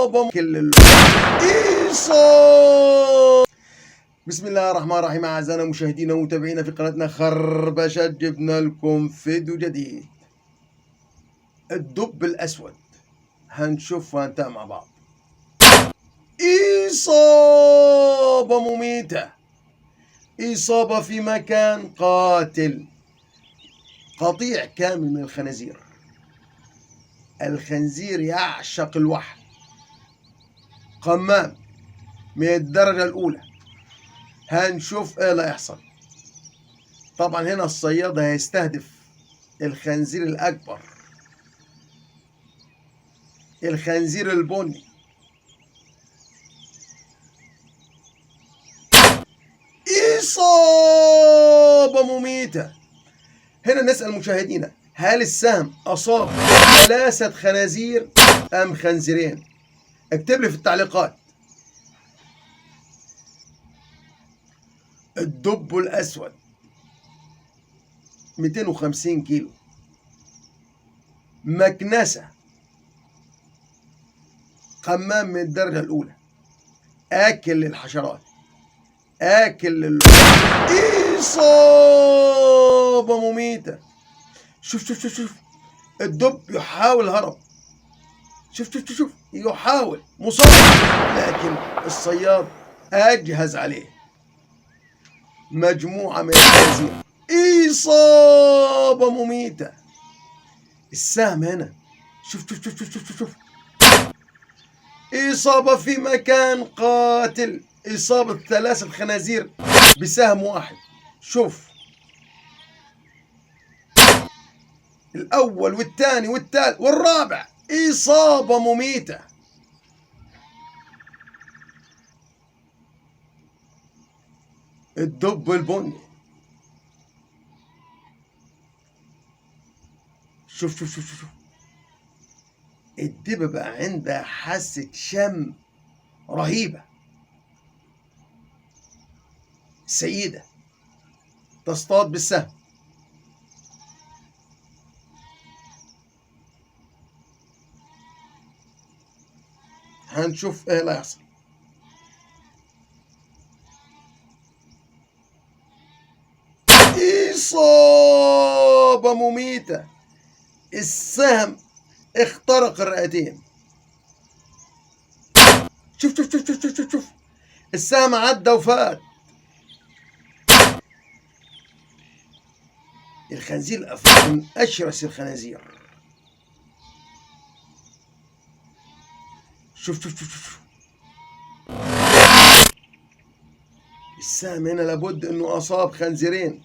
إصابة إصابة. بسم الله الرحمن الرحيم. أعزائنا المشاهدين ومتابعينا في قناتنا خربشة، جبنا لكم فيديو جديد. الدب الأسود هنشوف وهنتابع مع بعض. إصابة مميتة، إصابة في مكان قاتل، قطيع كامل من الخنازير. الخنزير يعشق الوحل، قمام من الدرجة الأولى. هنشوف ايه اللي هيحصل. طبعا هنا الصياد هيستهدف الخنزير الأكبر، الخنزير البني. إصابة مميتة. هنا نسأل مشاهدينا، هل السهم أصاب 3 خنازير أم خنزيرين؟ اكتب لي في التعليقات. الدب الأسود 250 كيلو، مكنسة، قمام من الدرجة الأولى، آكل للحشرات، آكل إصابة مميتة. شوف الدب يحاول هرب. شوف يحاول مصاب، لكن الصياد أجهز عليه. مجموعة من الخنازير، إصابة مميتة. السهم هنا شوف إصابة في مكان قاتل، إصابة 3 خنازير بسهم واحد. شوف الأول والثاني والثالث والرابع، إصابة مميتة. الدب البني شوف الدببة بقى عندها حاسة شم رهيبة. سيدة تصطاد بالسهم. هنشوف ايه اللي هيحصل. إصابة مميتة. السهم اخترق الرئتين. شوف السهم عدى وفات. الخنزير الأفريقي من أشرس الخنازير. شوف السهم هنا لابد انه اصاب خنزيرين.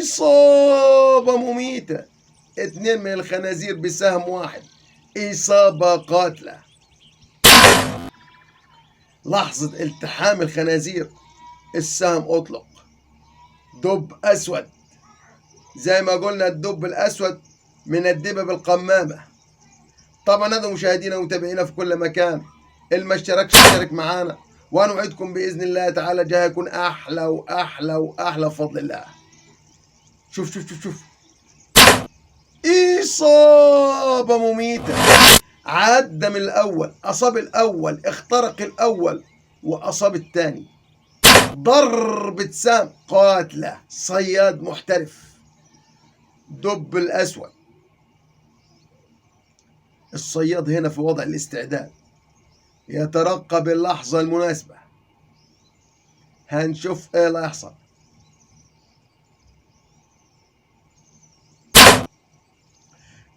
إصابة مميتة. 2 من الخنازير بسهم واحد، إصابة قاتلة. لحظة التحام الخنازير، السهم أطلق. دب أسود، زي ما قلنا الدب الأسود من الدبب القمامة. طبعا هذا مشاهدينا ومتابعينا في كل مكان، اللي ما اشتركش اشترك معانا، ونوعدكم بإذن الله تعالى جاي يكون أحلى وأحلى وأحلى بفضل الله. شوف إصابة مميتة. عدى من الأول، أصاب الأول، اخترق الأول وأصاب الثاني. ضربة سهم قاتلة، صياد محترف. دب الأسود. الصياد هنا في وضع الاستعداد، يترقب اللحظة المناسبة. هنشوف ايه اللي هيحصل.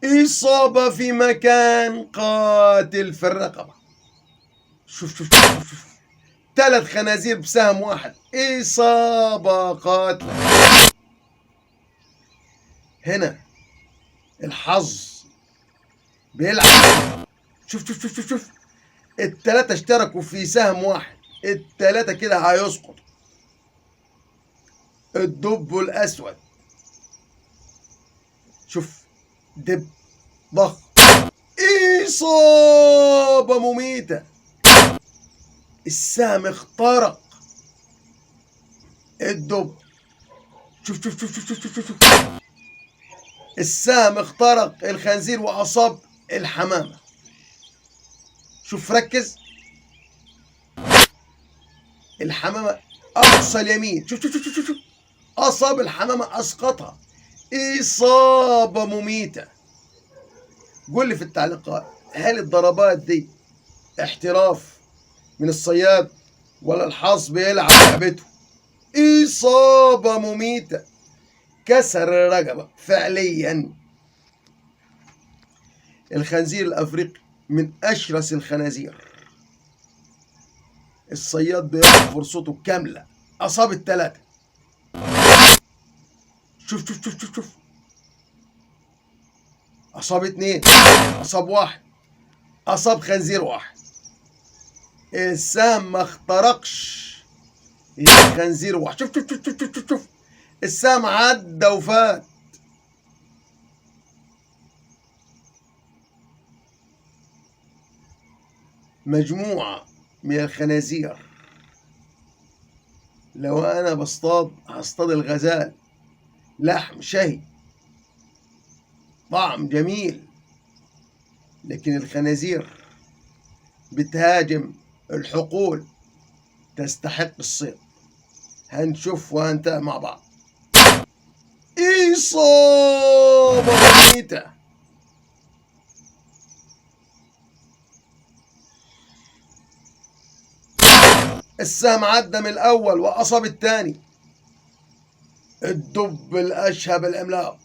إصابة في مكان قاتل في الرقبة. شوف 3 خنازير بسهم واحد، إصابة قاتلة. هنا الحظ بيلعب. شوف ال3 اشتركوا في سهم واحد، ال3 كده هيسقطوا. الدب الأسود شوف دب ضخم، إصابة مميتة. السهم اخترق الدب. شوف السهم اخترق الخنزير وأصاب الحمامة. شوف ركز، الحمامة أقصى اليمين، شوف شوف شوف شوف شوف. أصاب الحمامة، أسقطها إصابة مميتة. قول لي في التعليقات، هل الضربات دي احتراف من الصياد ولا الحظ بيلعب لعبته؟ إصابة مميتة، كسر الرقبة فعليا. الخنزير الأفريقي من أشرس الخنازير، الصياد بياخد فرصته كاملة، أصاب الثلاثة. شوف شوف شوف شوف شوف، أصاب اتنين، أصاب واحد، أصاب خنزير واحد. السهم ما اخترقش الخنزير واحد. شوف شوف شوف شوف شوف شوف، السهم عدى وفات. مجموعة من الخنازير، لو أنا بصطاد هصطاد الغزال، لحم شهي، طعم جميل. لكن الخنازير بتهاجم الحقول، تستحق الصيد. هنشوف وهنتابع مع بعض. إصابة مميتة، السهم عدى من الأول وأصاب الثاني. الدب الأشهب العملاق،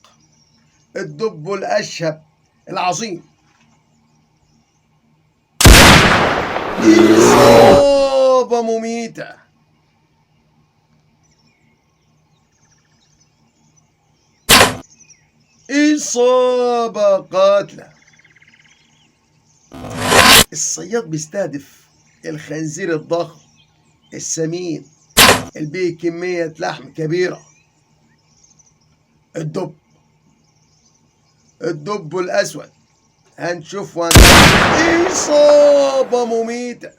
الدب الأشهب العظيم، إصابة مميتة. إصابة قاتلة. الصياد بيستهدف الخنزير الضخم السمين اللي بيه كمية لحم كبيرة. الدب الأسود، هنشوف إصابة مميتة.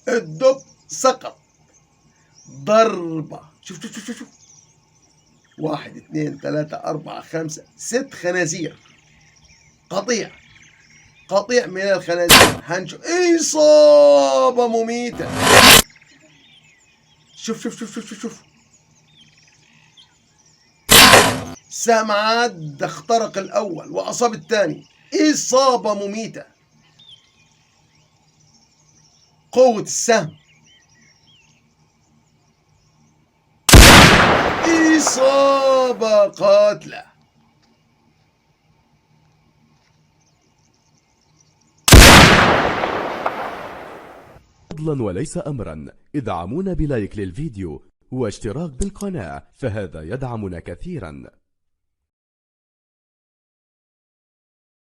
الدب سقط ضربة. شوف شوف شوف شوف، 1 2 3 4 5 6 خنازير، قطيع من الخنازير. هنشوف إصابة مميتة. شوف شوف شوف شوف شوف، سهم عدى اخترق الأول وأصاب الثاني. إصابة مميتة، قوة السهم. إصابة قاتلة. فضلا وليس أمرا، ادعمونا بلايك للفيديو واشتراك بالقناة، فهذا يدعمنا كثيرا.